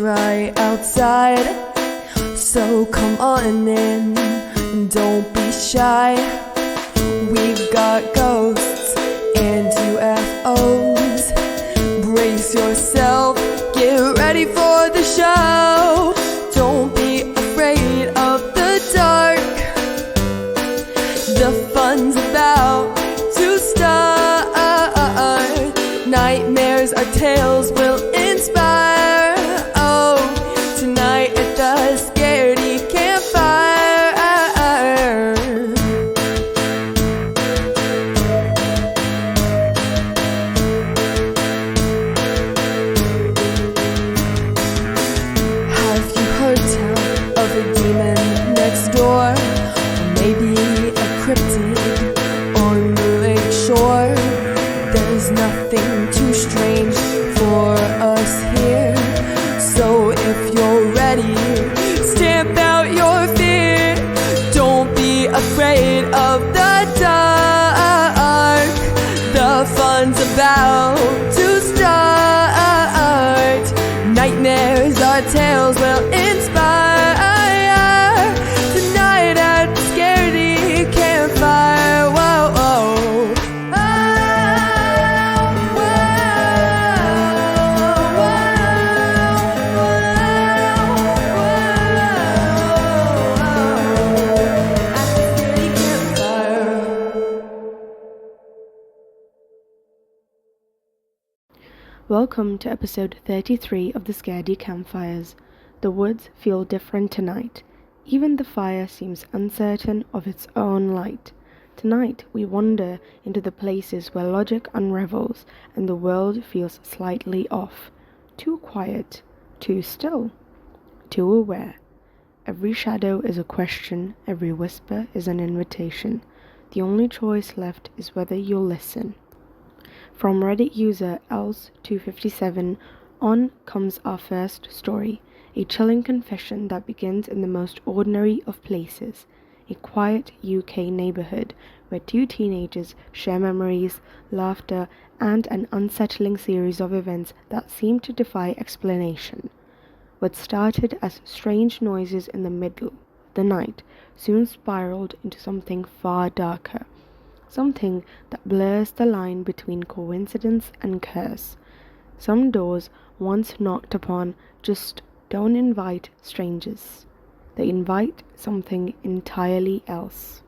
right outside. So come on in, don't be shy. We've got ghosts and UFOs. Brace yourself, get ready for the show. Don't be afraid of the dark. The fun's about to start. Nightmares or tales will inspire. Oh, tonight at the Scaredy Campfire. Have you heard tell of a demon next door? Or maybe a cryptid on the lake shore? There's nothing too strange for us here. So if you're ready, stamp out your fear. Don't be afraid of the dark. The fun's about to start. Nightmares or tales will inspire. Tonight at the Scaredy Campfire. Whoa, whoa. Welcome to episode 33 of the Scaredy Campfires. The woods feel different tonight. Even the fire seems uncertain of its own light. Tonight we wander into the places where logic unravels and the world feels slightly off. Too quiet, too still, too aware. Every shadow is a question, every whisper is an invitation. The only choice left is whether you'll listen. From Reddit user else257, on comes our first story, a chilling confession that begins in the most ordinary of places, a quiet UK neighborhood where two teenagers share memories, laughter, and an unsettling series of events that seem to defy explanation. What started as strange noises in the middle of the night soon spiraled into something far darker. Something that blurs the line between coincidence and curse. Some doors, once knocked upon, just don't invite strangers. They invite something entirely else.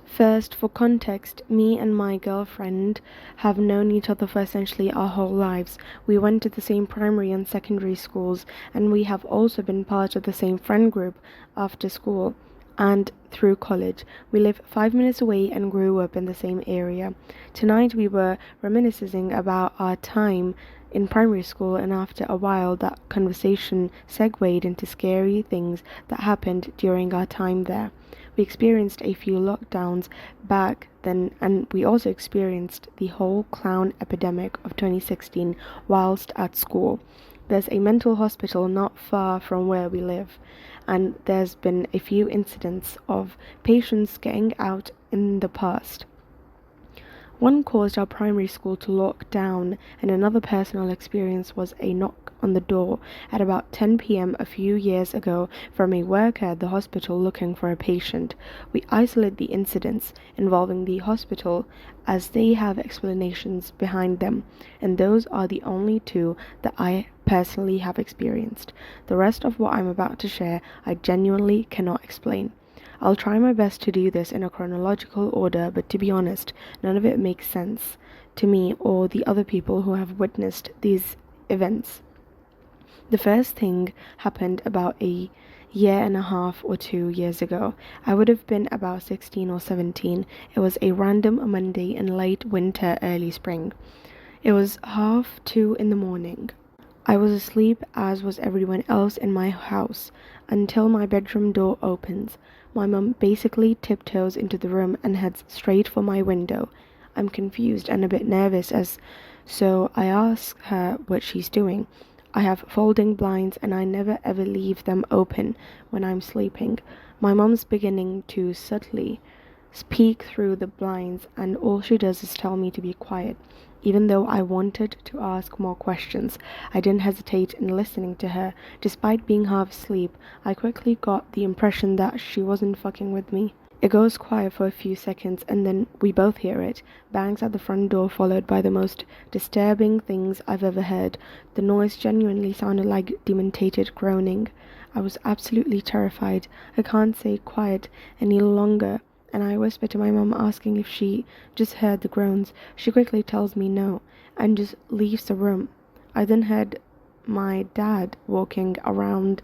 First, for context, me and my girlfriend have known each other for essentially our whole lives. We went to the same primary and secondary schools, and we have also been part of the same friend group after school and through college. We live 5 minutes away and grew up in the same area. Tonight we were reminiscing about our time in primary school, and after a while that conversation segued into scary things that happened during our time there. We experienced a few lockdowns back then, and we also experienced the whole clown epidemic of 2016 whilst at school. There's a mental hospital not far from where we live, and there's been a few incidents of patients getting out in the past. One caused our primary school to lock down, and another personal experience was a knock on the door at about 10 p.m. a few years ago from a worker at the hospital looking for a patient. We isolate the incidents involving the hospital as they have explanations behind them, and those are the only two that I personally have experienced. The rest of what I'm about to share I genuinely cannot explain. I'll try my best to do this in a chronological order, but to be honest, none of it makes sense to me or the other people who have witnessed these events. The first thing happened about a year and a half or 2 years ago. I would have been about 16 or 17. It was a random Monday in late winter, early spring. It was 2:30 in the morning. I was asleep, as was everyone else in my house, until my bedroom door opens. My mum basically tiptoes into the room and heads straight for my window. I'm confused and a bit nervous, so I ask her what she's doing. I have folding blinds and I never ever leave them open when I'm sleeping. My mum's beginning to subtly peek through the blinds, and all she does is tell me to be quiet. Even though I wanted to ask more questions, I didn't hesitate in listening to her. Despite being half asleep, I quickly got the impression that she wasn't fucking with me. It goes quiet for a few seconds and then we both hear it. Bangs at the front door followed by the most disturbing things I've ever heard. The noise genuinely sounded like demented groaning. I was absolutely terrified. I can't stay quiet any longer, and I whisper to my mum asking if she just heard the groans. She quickly tells me no and just leaves the room. I then heard my dad walking around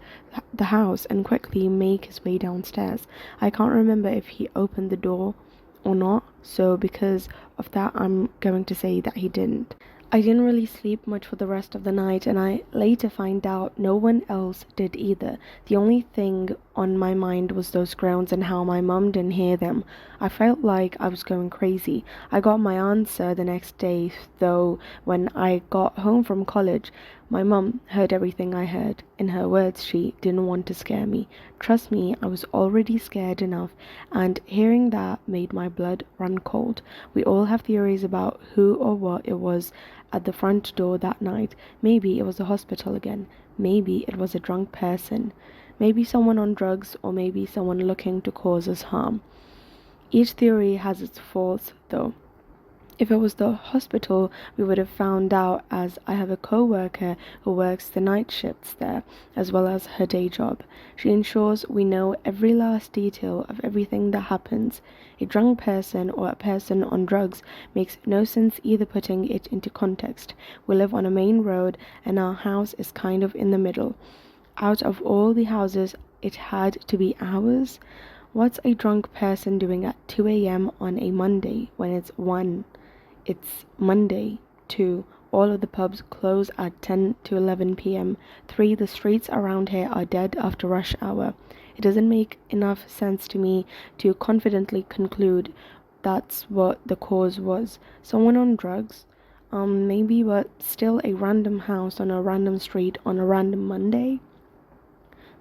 the house and quickly make his way downstairs. I can't remember if he opened the door or not, so because of that I'm going to say that he didn't. I didn't really sleep much for the rest of the night, and I later find out no one else did either. The only thing on my mind was those groans and how my mum didn't hear them. I felt like I was going crazy. I got my answer the next day, though when I got home from college, my mum heard everything I heard. In her words, she didn't want to scare me. Trust me, I was already scared enough, and hearing that made my blood run cold. We all have theories about who or what it was at the front door that night. Maybe it was the hospital again. Maybe it was a drunk person. Maybe someone on drugs, or maybe someone looking to cause us harm. Each theory has its faults, though. If it was the hospital, we would have found out, as I have a co-worker who works the night shifts there, as well as her day job. She ensures we know every last detail of everything that happens. A drunk person or a person on drugs makes no sense either, putting it into context. We live on a main road and our house is kind of in the middle. Out of all the houses, it had to be ours. What's a drunk person doing at 2 a.m. on a Monday when it's 1? It's Monday. 2. All of the pubs close at 10 to 11 p.m. 3. The streets around here are dead after rush hour. It doesn't make enough sense to me to confidently conclude that's what the cause was. Someone on drugs? Maybe, but still a random house on a random street on a random Monday?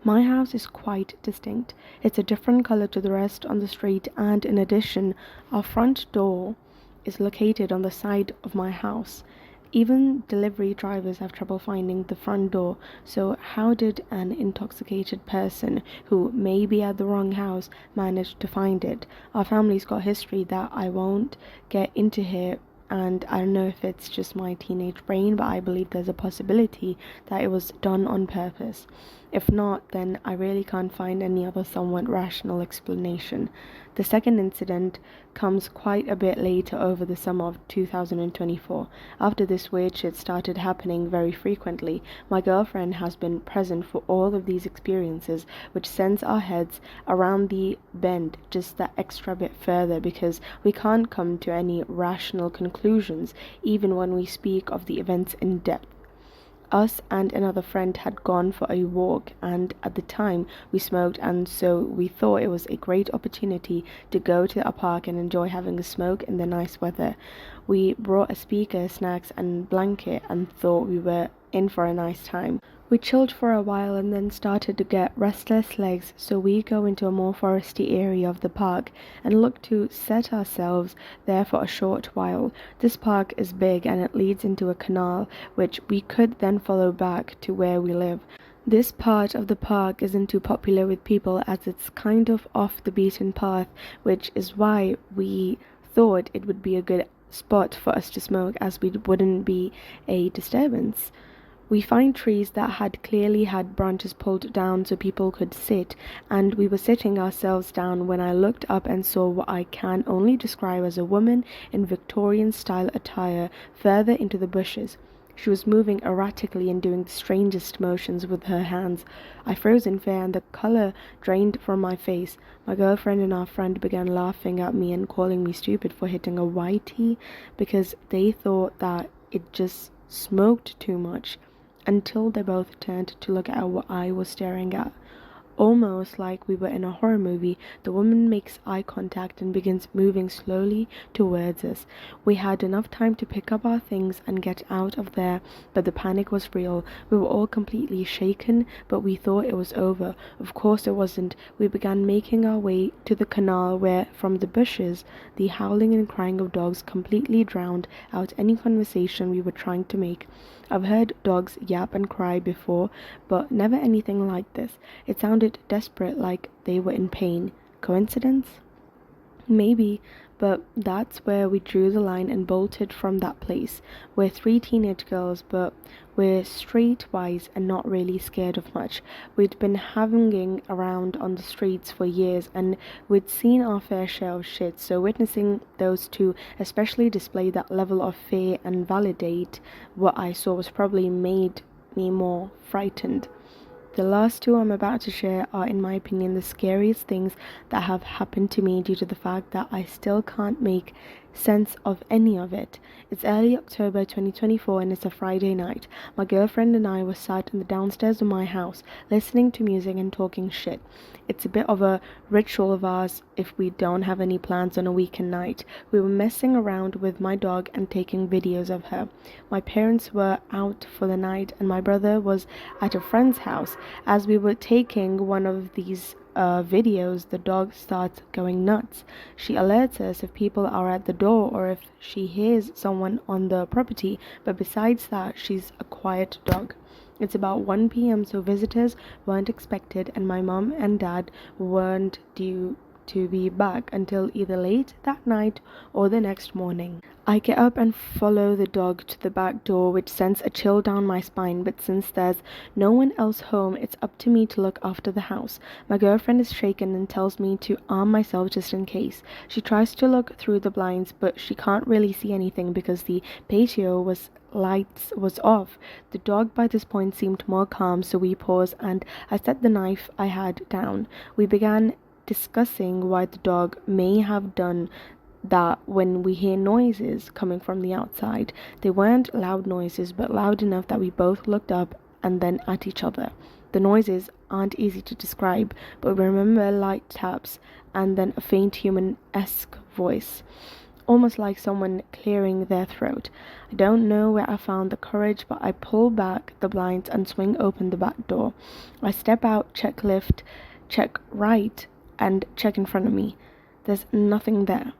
My house is quite distinct. It's a different color to the rest on the street, and in addition, our front door is located on the side of my house. Even delivery drivers have trouble finding the front door, so how did an intoxicated person who may be at the wrong house manage to find it? Our family's got history that I won't get into here, and I don't know if it's just my teenage brain, but I believe there's a possibility that it was done on purpose. If not, then I really can't find any other somewhat rational explanation. The second incident comes quite a bit later, over the summer of 2024. After this weird shit started happening very frequently, my girlfriend has been present for all of these experiences, which sends our heads around the bend just that extra bit further, because we can't come to any rational conclusions even when we speak of the events in depth. Us and another friend had gone for a walk, and at the time we smoked, and so we thought it was a great opportunity to go to a park and enjoy having a smoke in the nice weather. We brought a speaker, snacks and blanket and thought we were in for a nice time. We chilled for a while and then started to get restless legs, so we go into a more foresty area of the park and look to set ourselves there for a short while. This park is big and it leads into a canal, which we could then follow back to where we live. This part of the park isn't too popular with people as it's kind of off the beaten path, which is why we thought it would be a good spot for us to smoke, as we wouldn't be a disturbance. We find trees that had clearly had branches pulled down so people could sit, and we were sitting ourselves down when I looked up and saw what I can only describe as a woman in Victorian style attire further into the bushes. She was moving erratically and doing the strangest motions with her hands. I froze in fear and the color drained from my face. My girlfriend and our friend began laughing at me and calling me stupid for hitting a whitey because they thought that it just smoked too much, until they both turned to look at what I was staring at. Almost like we were in a horror movie, the woman makes eye contact and begins moving slowly towards us. We had enough time to pick up our things and get out of there, but the panic was real. We were all completely shaken, but we thought it was over. Of course it wasn't. We began making our way to the canal where, from the bushes, the howling and crying of dogs completely drowned out any conversation we were trying to make. I've heard dogs yap and cry before, but never anything like this. It sounded desperate, like they were in pain. Coincidence? Maybe, but that's where we drew the line and bolted from that place. We're three teenage girls, but we're streetwise and not really scared of much. We'd been hanging around on the streets for years, and we'd seen our fair share of shit, so witnessing those two especially display that level of fear and validate what I saw was probably made me more frightened. The last two I'm about to share are, in my opinion, the scariest things that have happened to me due to the fact that I still can't make sense of any of it. It's early October 2024 and it's a Friday night. My girlfriend and I were sat in the downstairs of my house listening to music and talking shit. It's a bit of a ritual of ours if we don't have any plans on a weekend night. We were messing around with my dog and taking videos of her. My parents were out for the night and my brother was at a friend's house. As we were taking one of these videos, the dog starts going nuts. She alerts us if people are at the door or if she hears someone on the property, but besides that, she's a quiet dog. It's about 1 p.m., so visitors weren't expected, and my mom and dad weren't due to be back until either late that night or the next morning. I get up and follow the dog to the back door, which sends a chill down my spine, but since there's no one else home, it's up to me to look after the house. My girlfriend is shaken and tells me to arm myself just in case. She tries to look through the blinds, but she can't really see anything because the patio lights was off. The dog by this point seemed more calm, so we paused and I set the knife I had down. We began discussing why the dog may have done that when we hear noises coming from the outside. They weren't loud noises, but loud enough that we both looked up and then at each other. The noises aren't easy to describe, but we remember light taps and then a faint human-esque voice, almost like someone clearing their throat. I don't know where I found the courage, but I pull back the blinds and swing open the back door. I step out, check left, check right, and check in front of me. There's nothing there.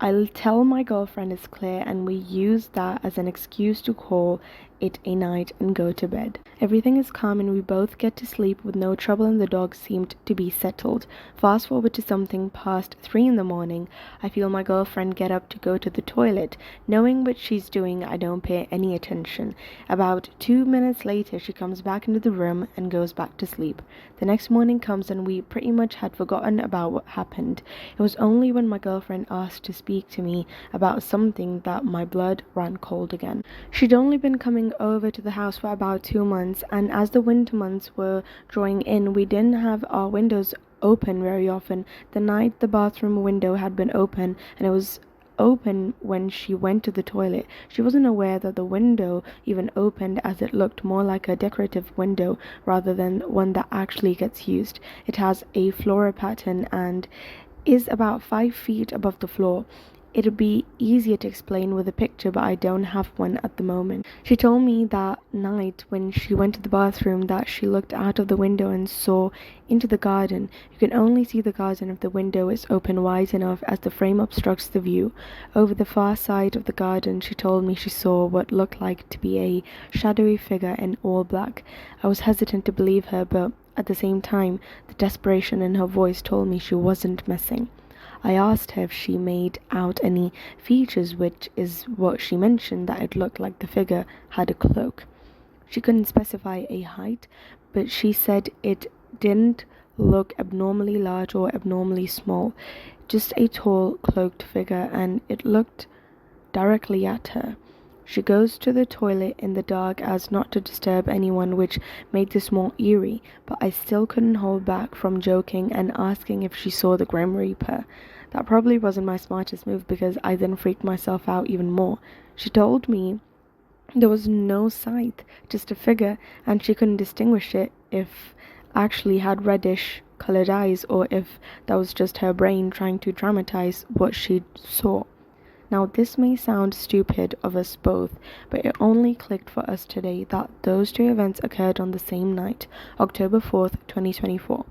I'll tell my girlfriend it's clear, and we use that as an excuse to call it a night and go to bed. Everything is calm and we both get to sleep with no trouble, and the dog seemed to be settled. Fast forward to something past 3 in the morning. I feel my girlfriend get up to go to the toilet. Knowing what she's doing, I don't pay any attention. About 2 minutes later, she comes back into the room and goes back to sleep. The next morning comes and we pretty much had forgotten about what happened. It was only when my girlfriend asked to speak to me about something that my blood ran cold again. She'd only been coming over to the house for about 2 months, and as the winter months were drawing in, we didn't have our windows open very often. The night the bathroom window had been open, and it was open when she went to the toilet. She wasn't aware that the window even opened, as it looked more like a decorative window rather than one that actually gets used. It has a floral pattern and is about 5 feet above the floor. It'd be easier to explain with a picture, but I don't have one at the moment. She told me that night when she went to the bathroom that she looked out of the window and saw into the garden. You can only see the garden if the window is open wide enough, as the frame obstructs the view. Over the far side of the garden, she told me she saw what looked like to be a shadowy figure in all black. I was hesitant to believe her, but at the same time, the desperation in her voice told me she wasn't messing. I asked her if she made out any features, which is what she mentioned, that it looked like the figure had a cloak. She couldn't specify a height, but she said it didn't look abnormally large or abnormally small, just a tall, cloaked figure, and it looked directly at her. She goes to the toilet in the dark as not to disturb anyone, which made this more eerie, but I still couldn't hold back from joking and asking if she saw the Grim Reaper. That probably wasn't my smartest move because I then freaked myself out even more. She told me there was no sight, just a figure, and she couldn't distinguish it if actually had reddish colored eyes or if that was just her brain trying to dramatize what she saw. Now, this may sound stupid of us both, but it only clicked for us today that those two events occurred on the same night, October 4th, 2024.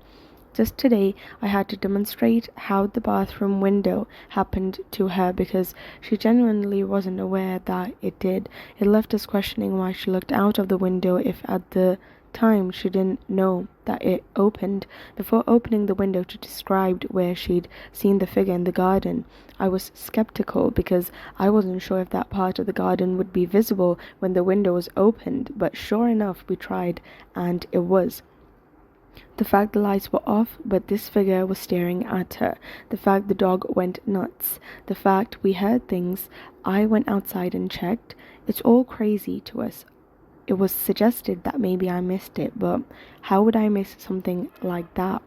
Just today, I had to demonstrate how the bathroom window happened to her because she genuinely wasn't aware that it did. It left us questioning why she looked out of the window if at the time she didn't know that it opened. Before opening the window to describe where she'd seen the figure in the garden, I was skeptical because I wasn't sure if that part of the garden would be visible when the window was opened, but sure enough, we tried, and it was. The fact the lights were off, but this figure was staring at her. The fact the dog went nuts. The fact we heard things. I went outside and checked. It's all crazy to us. It was suggested that maybe I missed it, but how would I miss something like that?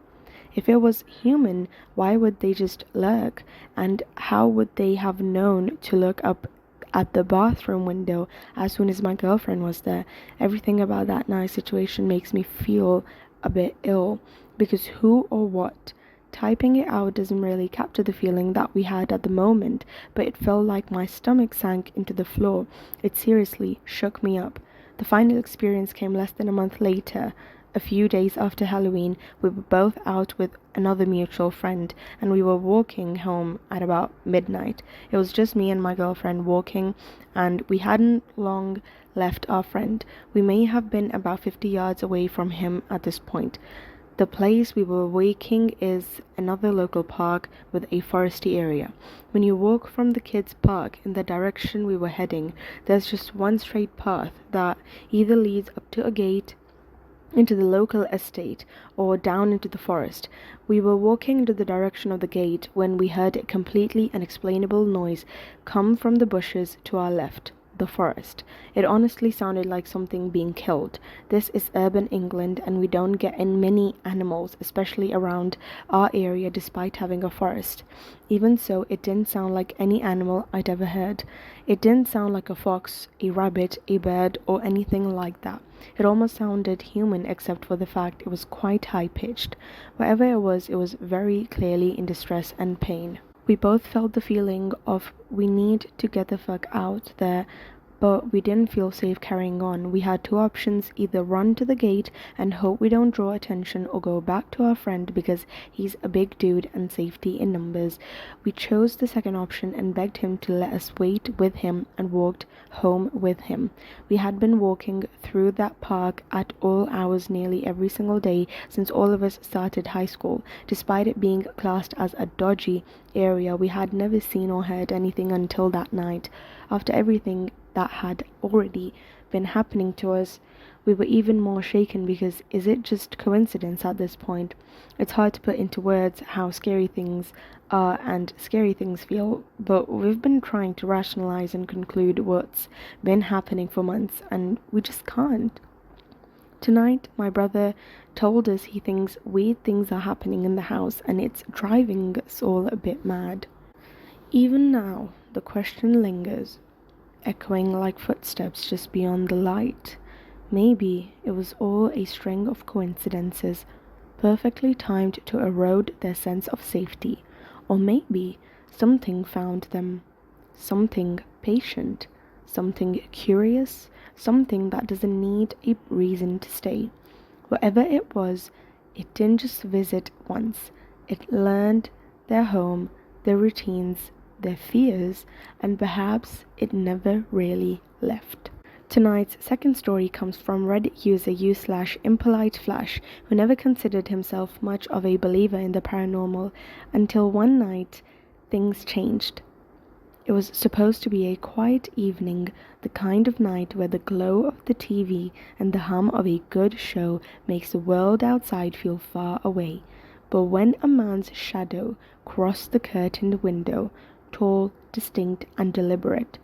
If it was human, why would they just lurk? And how would they have known to look up at the bathroom window as soon as my girlfriend was there? Everything about that night situation makes me feel a bit ill, because who or what? Typing it out doesn't really capture the feeling that we had at the moment, but it felt like my stomach sank into the floor. It seriously shook me up. The final experience came less than a month later. A few days after Halloween, we were both out with another mutual friend, and we were walking home at about midnight. It was just me and my girlfriend walking, and we hadn't long left our friend. We may have been about 50 yards away from him at this point. The place we were walking is another local park with a foresty area. When you walk from the kids' park in the direction we were heading, there's just one straight path that either leads up to a gate into the local estate or down into the forest. We were walking into the direction of the gate when we heard a completely unexplainable noise come from the bushes to our left. The forest. It honestly sounded like something being killed. This is urban England, and we don't get in many animals, especially around our area, despite having a forest. Even so, it didn't sound like any animal I'd ever heard. It didn't sound like a fox, a rabbit, a bird, or anything like that. It almost sounded human, except for the fact it was quite high-pitched. Whatever it was very clearly in distress and pain. We both felt the feeling of we need to get the fuck out there, but we didn't feel safe carrying on. We had two options: either run to the gate and hope we don't draw attention, or go back to our friend because he's a big dude and safety in numbers. We chose the second option and begged him to let us wait with him and walked home with him. We had been walking through that park at all hours nearly every single day since all of us started high school. Despite it being classed as a dodgy area, we had never seen or heard anything until that night. After everything that had already been happening to us, we were even more shaken because is it just coincidence at this point? It's hard to put into words how scary things are and scary things feel, but we've been trying to rationalize and conclude what's been happening for months, and we just can't. Tonight, my brother told us he thinks weird things are happening in the house, and it's driving us all a bit mad. Even now, the question lingers, echoing like footsteps just beyond the light. Maybe it was all a string of coincidences, perfectly timed to erode their sense of safety. Or maybe something found them. Something patient. Something curious. Something that doesn't need a reason to stay. Whatever it was, it didn't just visit once. It learned their home, their routines, their fears, and perhaps it never really left. Tonight's second story comes from Reddit user u/impoliteflash, who never considered himself much of a believer in the paranormal until one night things changed. It was supposed to be a quiet evening, the kind of night where the glow of the TV and the hum of a good show makes the world outside feel far away. But when a man's shadow crossed the curtained window, tall, distinct, and deliberate,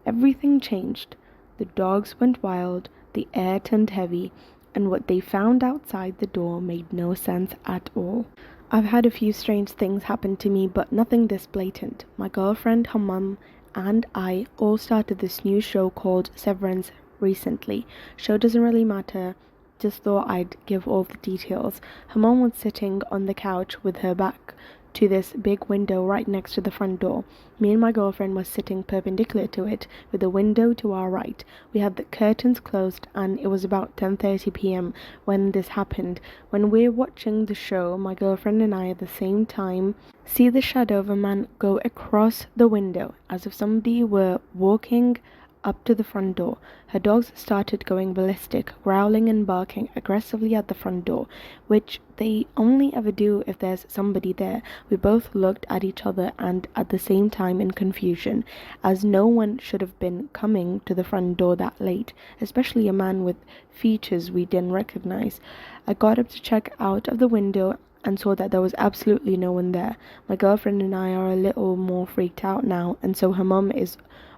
everything changed. The dogs went wild, the air turned heavy, and what they found outside the door made no sense at all. I've had a few strange things happen to me, but nothing this blatant. My girlfriend, her mum, and I all started this new show called Severance recently. Show doesn't really matter just thought I'd give all the details. Her mom was sitting on the couch with her back to this big window right next to the front door. Me and my girlfriend were sitting perpendicular to it, with the window to our right. We had the curtains closed, and it was about 10:30 p.m. when this happened. When we're watching the show, my girlfriend and I at the same time see the shadow of a man go across the window, as if somebody were walking up to the front door. Her dogs started going ballistic, growling and barking aggressively at the front door, which they only ever do if there's somebody there. We both looked at each other and at the same time in confusion, as no one should have been coming to the front door that late, especially a man with features we didn't recognize. I got up to check out of the window and saw that there was absolutely no one there. My girlfriend and I are a little more freaked out now, and so her mum is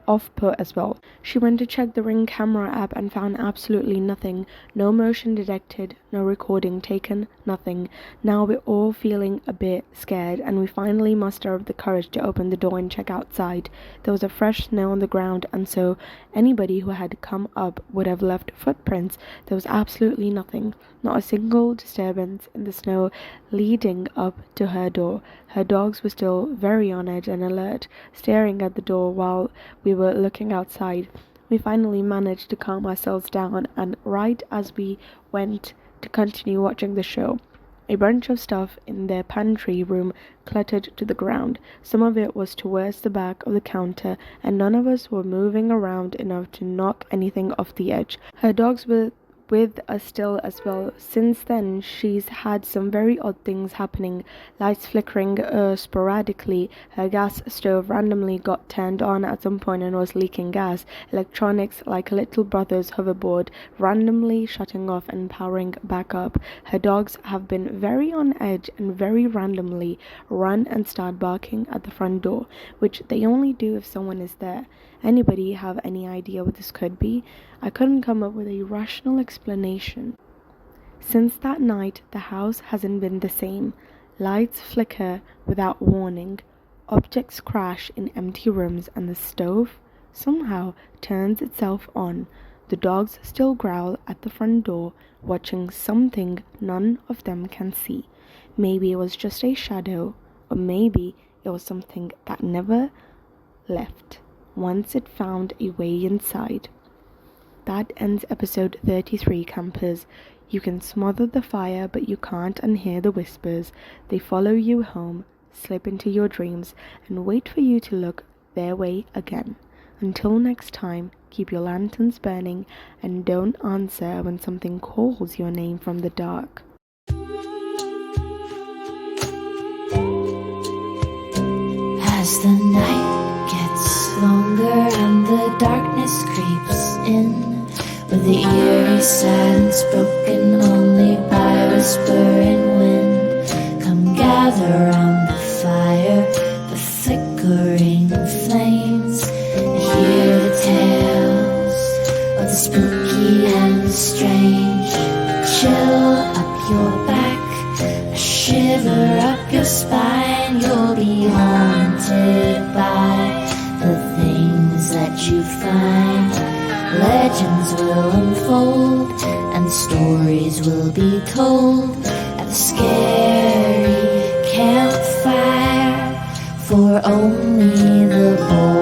off put as well. She went to check the Ring camera app and found absolutely nothing. No motion detected, no recording taken, nothing. Now we're all feeling a bit scared, and we finally muster up the courage to open the door and check outside. There was a fresh snow on the ground, and so anybody who had come up would have left footprints. There was absolutely nothing, not a single disturbance in the snow leading up to her door. Her dogs were still very on edge and alert, staring at the door while we were looking outside. We finally managed to calm ourselves down, and right as we went to continue watching the show, a bunch of stuff in their pantry room cluttered to the ground. Some of it was towards the back of the counter, and none of us were moving around enough to knock anything off the edge. Her dogs were with us still as well. Since then, she's had some very odd things happening. Lights flickering sporadically. Her gas stove randomly got turned on at some point and was leaking gas. Electronics, like a little brother's hoverboard, randomly shutting off and powering back up. Her dogs have been very on edge and very randomly run and start barking at the front door, which they only do if someone is there. Anybody have any idea what this could be? I couldn't come up with a rational explanation. Since that night, the house hasn't been the same. Lights flicker without warning. Objects crash in empty rooms, and the stove somehow turns itself on. The dogs still growl at the front door, watching something none of them can see. Maybe it was just a shadow, or maybe it was something that never left once it found a way inside. That ends episode 33, campers. You can smother the fire, but you can't unhear the whispers. They follow you home, slip into your dreams, and wait for you to look their way again. Until next time, keep your lanterns burning and don't answer when something calls your name from the dark. As the night gets longer and the darkness creeps in, with the eerie silence broken only by whispering wind, come gather round the fire, the flickering flames, and hear the tales of the spooky and the strange. A chill up your back, a shiver up your spine. You'll be haunted by the things that you find. Legends will unfold and stories will be told at the Scaredy Campfire, for only the bold